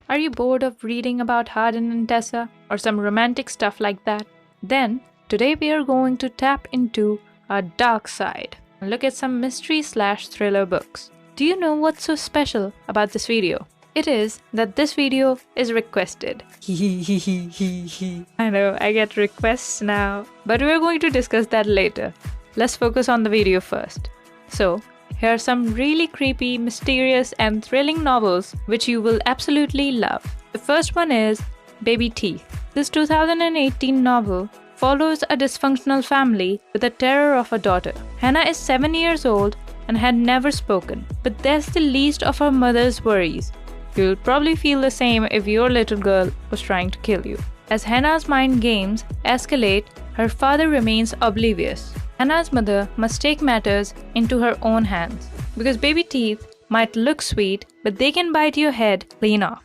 Are you bored of reading about Hardin and Tessa or some romantic stuff like that? Then, today we are going to tap into our dark side and look at some mystery/thriller books. Do you know what's so special about this video? It is that this video is requested. I know, I get requests now, but we're going to discuss that later. Let's focus on the video first. So, here are some really creepy, mysterious, and thrilling novels which you will absolutely love. The first one is Baby Teeth. This 2018 novel follows a dysfunctional family with the terror of a daughter. Hannah is 7 years old and had never spoken, but that's the least of her mother's worries. You'll probably feel the same if your little girl was trying to kill you. As Hannah's mind games escalate, her father remains oblivious. Hannah's mother must take matters into her own hands, because baby teeth might look sweet, but they can bite your head clean off.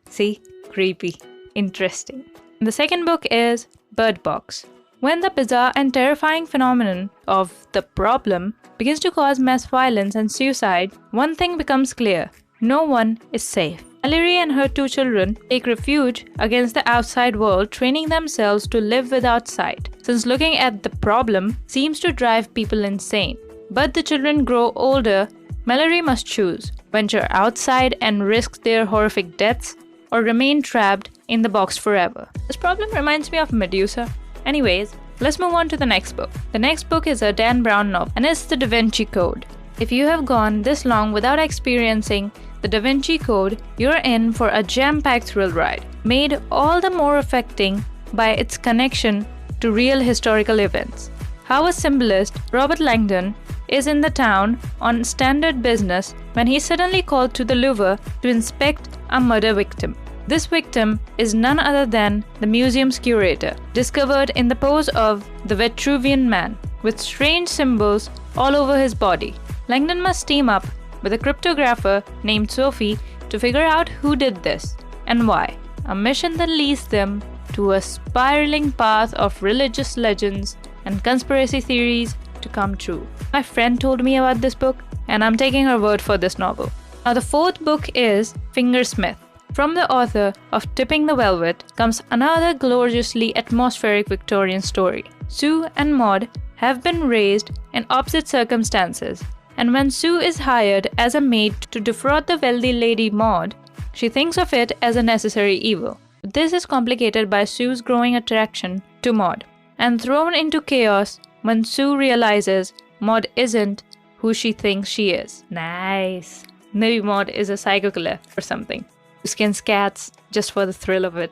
See? Creepy. Interesting. The second book is Bird Box. When the bizarre and terrifying phenomenon of the problem begins to cause mass violence and suicide, one thing becomes clear. No one is safe. Mallory and her 2 children take refuge against the outside world, training themselves to live without sight, since looking at the problem seems to drive people insane. But the children grow older. Mallory must choose: venture outside and risk their horrific deaths, or remain trapped in the box forever. This problem reminds me of Medusa. Anyways, let's move on to the next book. The next book is a Dan Brown novel, and it's The Da Vinci Code. If you have gone this long without experiencing The Da Vinci Code, you're in for a jam-packed thrill ride, made all the more affecting by its connection to real historical events. How a symbolist, Robert Langdon, is in the town on standard business when he's suddenly called to the Louvre to inspect a murder victim. This victim is none other than the museum's curator, discovered in the pose of the Vitruvian Man, with strange symbols all over his body. Langdon must team up with a cryptographer named Sophie to figure out who did this and why, a mission that leads them to a spiraling path of religious legends and conspiracy theories to come true. My friend told me about this book, and I'm taking her word for this novel. Now the fourth book is Fingersmith. From the author of Tipping the Velvet comes another gloriously atmospheric Victorian story. Sue and Maud have been raised in opposite circumstances, and when Sue is hired as a maid to defraud the wealthy lady Maud, she thinks of it as a necessary evil. This is complicated by Sue's growing attraction to Maud, and thrown into chaos when Sue realizes Maud isn't who she thinks she is. Nice. Maybe Maud is a psycho killer or something, who skins cats just for the thrill of it.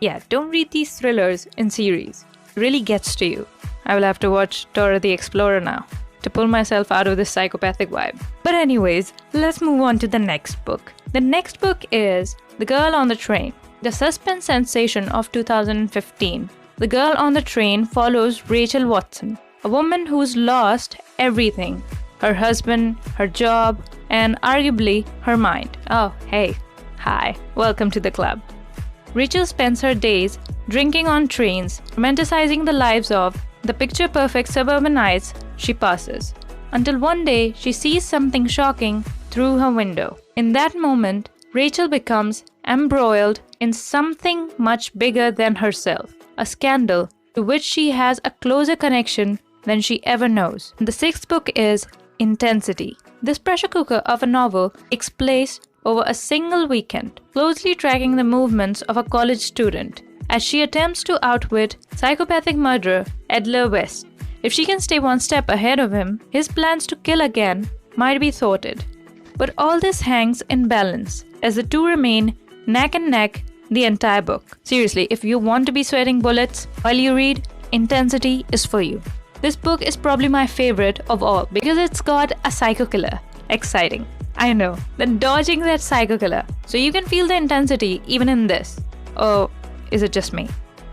Yeah, don't read these thrillers in series. It really gets to you. I will have to watch Dora the Explorer now to pull myself out of this psychopathic vibe. But anyways, let's move on to the next book. The next book is The Girl on the Train, the suspense sensation of 2015. The Girl on the Train follows Rachel Watson, a woman who's lost everything: her husband, her job, and arguably her mind. Oh, hey. Hi. Welcome to the club. Rachel spends her days drinking on trains, romanticizing the lives of the picture-perfect suburbanites she passes, until one day she sees something shocking through her window. In that moment, Rachel becomes embroiled in something much bigger than herself, a scandal to which she has a closer connection than she ever knows. The sixth book is Intensity. This pressure cooker of a novel takes place over a single weekend, closely tracking the movements of a college student as she attempts to outwit psychopathic murderer Edler West. If she can stay one step ahead of him, his plans to kill again might be thwarted. But all this hangs in balance as the two remain neck and neck the entire book. Seriously, if you want to be sweating bullets while you read, Intensity is for you. This book is probably my favorite of all because it's got a psycho killer. Exciting. I know, then dodging that psycho killer. So you can feel the intensity even in this. Oh, is it just me?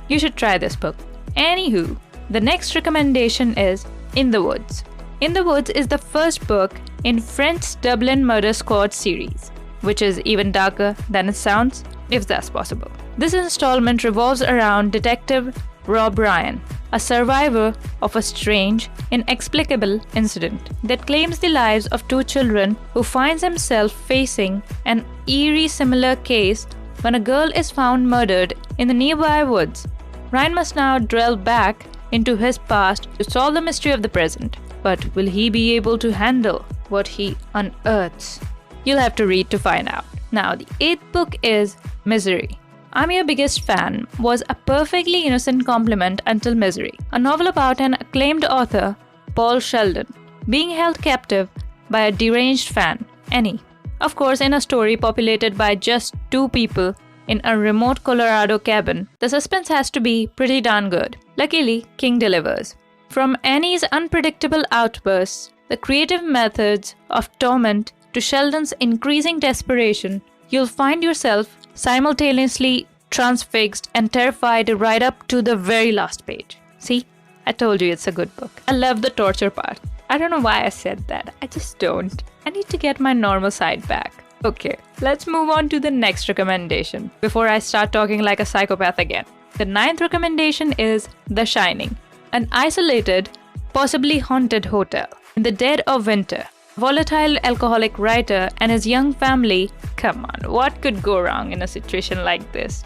You should try this book. Anywho, the next recommendation is In the Woods. In the Woods is the first book in French's Dublin Murder Squad series, which is even darker than it sounds, if that's possible. This installment revolves around Detective Rob Ryan, a survivor of a strange, inexplicable incident that claims the lives of two children, who finds himself facing an eerie similar case when a girl is found murdered in the nearby woods. Ryan must now delve back into his past to solve the mystery of the present. But will he be able to handle what he unearths? You'll have to read to find out. Now, the 8th book is Misery. I'm Your Biggest Fan was a perfectly innocent compliment until Misery, a novel about an acclaimed author, Paul Sheldon, being held captive by a deranged fan, Annie. Of course, in a story populated by just 2 people in a remote Colorado cabin, the suspense has to be pretty darn good. Luckily, King delivers. From Annie's unpredictable outbursts, the creative methods of torment, to Sheldon's increasing desperation, you'll find yourself simultaneously transfixed and terrified right up to the very last page. See? I told you it's a good book. I love the torture part. I don't know why I said that. I just don't. I need to get my normal side back. Okay, let's move on to the next recommendation before I start talking like a psychopath again. The 9th recommendation is The Shining, an isolated, possibly haunted hotel in the dead of winter. Volatile alcoholic writer and his young family. Come on, what could go wrong in a situation like this?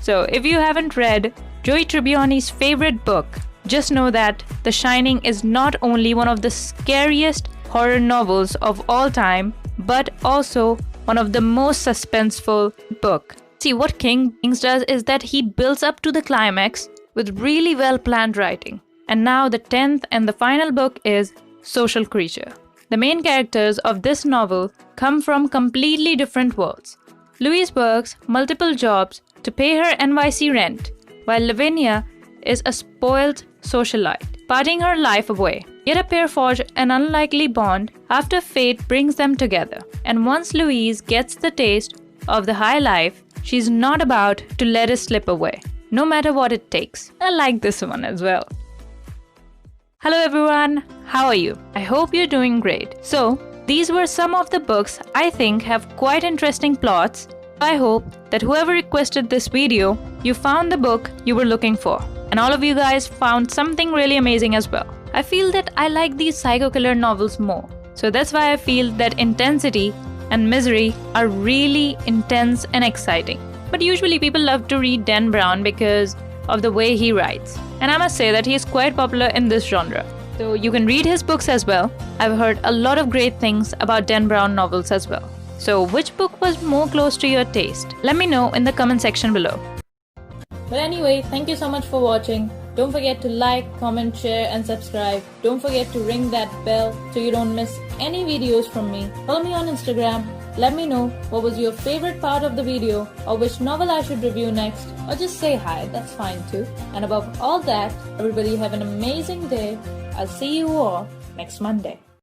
So, if you haven't read Joey Tribbiani's favorite book, just know that The Shining is not only one of the scariest horror novels of all time, but also one of the most suspenseful book. See, what King does is that he builds up to the climax with really well-planned writing. And now the 10th and the final book is Social Creature. The main characters of this novel come from completely different worlds. Louise works multiple jobs to pay her NYC rent, while Lavinia is a spoiled socialite, partying her life away. Yet a pair forge an unlikely bond after fate brings them together. And once Louise gets the taste of the high life, she's not about to let it slip away, no matter what it takes. I like this one as well. Hello everyone, how are you? I hope you're doing great. So, these were some of the books I think have quite interesting plots. I hope that whoever requested this video, you found the book you were looking for. And all of you guys found something really amazing as well. I feel that I like these psycho killer novels more. So that's why I feel that Intensity and Misery are really intense and exciting. But usually people love to read Dan Brown because of the way he writes. And I must say that he is quite popular in this genre. So you can read his books as well. I've heard a lot of great things about Dan Brown novels as well. So which book was more close to your taste? Let me know in the comment section below. But anyway, thank you so much for watching. Don't forget to like, comment, share and subscribe. Don't forget to ring that bell so you don't miss any videos from me. Follow me on Instagram. Let me know what was your favorite part of the video or which novel I should review next, or just say hi, that's fine too. And above all that, everybody have an amazing day. I'll see you all next Monday.